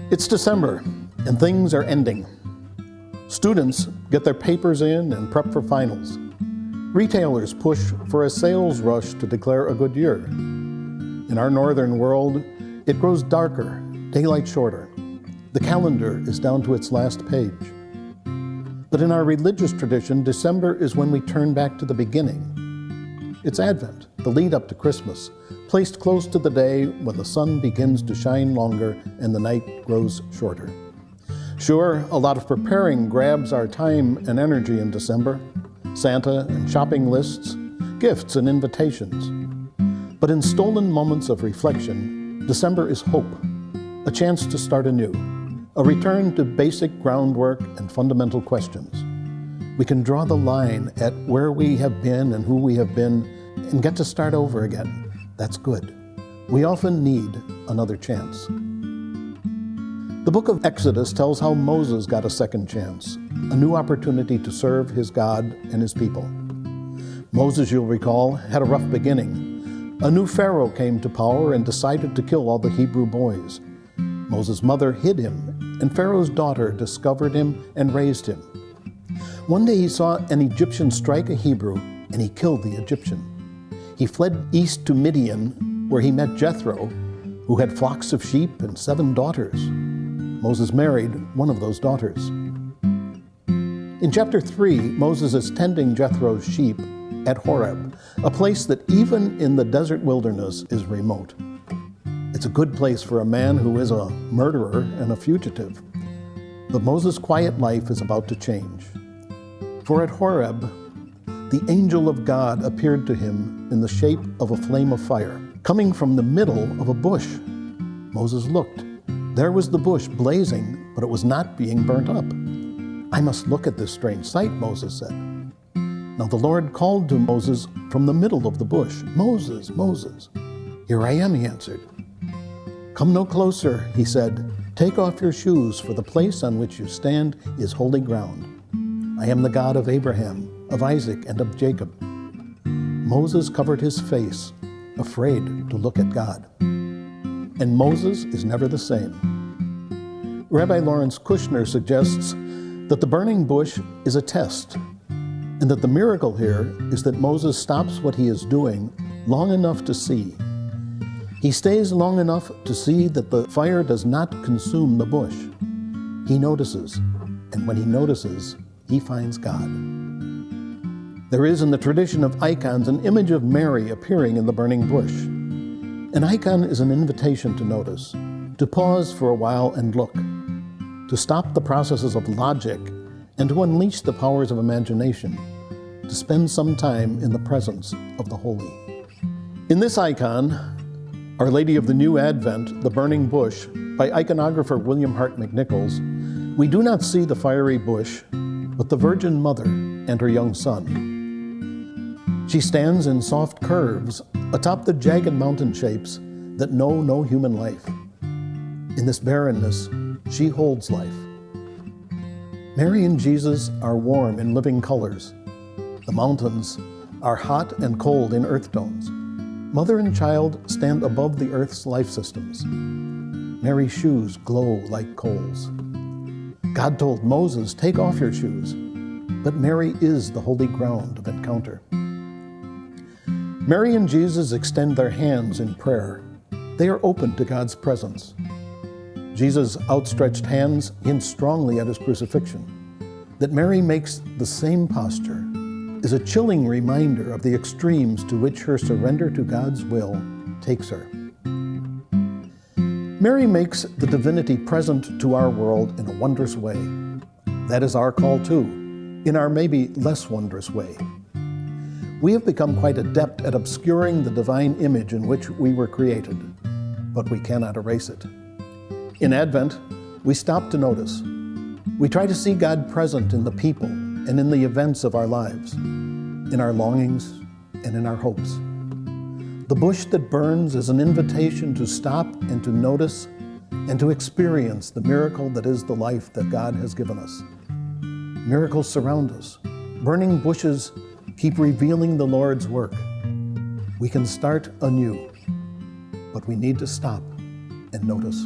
It's December, and things are ending. Students get their papers in and prep for finals. Retailers push for a sales rush to declare a good year. In our northern world, it grows darker, daylight shorter. The calendar is down to its last page. But in our religious tradition, December is when we turn back to the beginning. It's Advent, the lead up to Christmas, placed close to the day when the sun begins to shine longer and the night grows shorter. Sure, a lot of preparing grabs our time and energy in December. Santa and shopping lists, gifts and invitations. But in stolen moments of reflection, December is hope, a chance to start anew, a return to basic groundwork and fundamental questions. We can draw the line at where we have been and who we have been and get to start over again. That's good. We often need another chance. The book of Exodus tells how Moses got a second chance, a new opportunity to serve his God and his people. Moses, you'll recall, had a rough beginning. A new Pharaoh came to power and decided to kill all the Hebrew boys. Moses' mother hid him, and Pharaoh's daughter discovered him and raised him. One day he saw an Egyptian strike a Hebrew, and he killed the Egyptian. He fled east to Midian, where he met Jethro, who had flocks of sheep and 7 daughters. Moses married one of those daughters. In chapter 3, Moses is tending Jethro's sheep at Horeb, a place that even in the desert wilderness is remote. It's a good place for a man who is a murderer and a fugitive. But Moses' quiet life is about to change. For at Horeb, the angel of God appeared to him in the shape of a flame of fire, coming from the middle of a bush. Moses looked. There was the bush blazing, but it was not being burnt up. I must look at this strange sight, Moses said. Now the Lord called to Moses from the middle of the bush, Moses, Moses. Here I am, he answered. Come no closer, he said. Take off your shoes, for the place on which you stand is holy ground. I am the God of Abraham, of Isaac, and of Jacob. Moses covered his face, afraid to look at God. And Moses is never the same. Rabbi Lawrence Kushner suggests that the burning bush is a test, and that the miracle here is that Moses stops what he is doing long enough to see. He stays long enough to see that the fire does not consume the bush. He notices, and when he notices, he finds God. There is in the tradition of icons an image of Mary appearing in the burning bush. An icon is an invitation to notice, to pause for a while and look, to stop the processes of logic and to unleash the powers of imagination, to spend some time in the presence of the holy. In this icon, Our Lady of the New Advent, the Burning Bush, by iconographer William Hart McNichols, we do not see the fiery bush, but the Virgin Mother and her young son. She stands in soft curves atop the jagged mountain shapes that know no human life. In this barrenness, she holds life. Mary and Jesus are warm in living colors. The mountains are hot and cold in earth tones. Mother and child stand above the earth's life systems. Mary's shoes glow like coals. God told Moses, take off your shoes, but Mary is the holy ground of encounter. Mary and Jesus extend their hands in prayer. They are open to God's presence. Jesus' outstretched hands hint strongly at his crucifixion. That Mary makes the same posture is a chilling reminder of the extremes to which her surrender to God's will takes her. Mary makes the divinity present to our world in a wondrous way. That is our call too, in our maybe less wondrous way. We have become quite adept at obscuring the divine image in which we were created, but we cannot erase it. In Advent, we stop to notice. We try to see God present in the people and in the events of our lives, in our longings and in our hopes. The bush that burns is an invitation to stop and to notice and to experience the miracle that is the life that God has given us. Miracles surround us. Burning bushes keep revealing the Lord's work. We can start anew, but we need to stop and notice.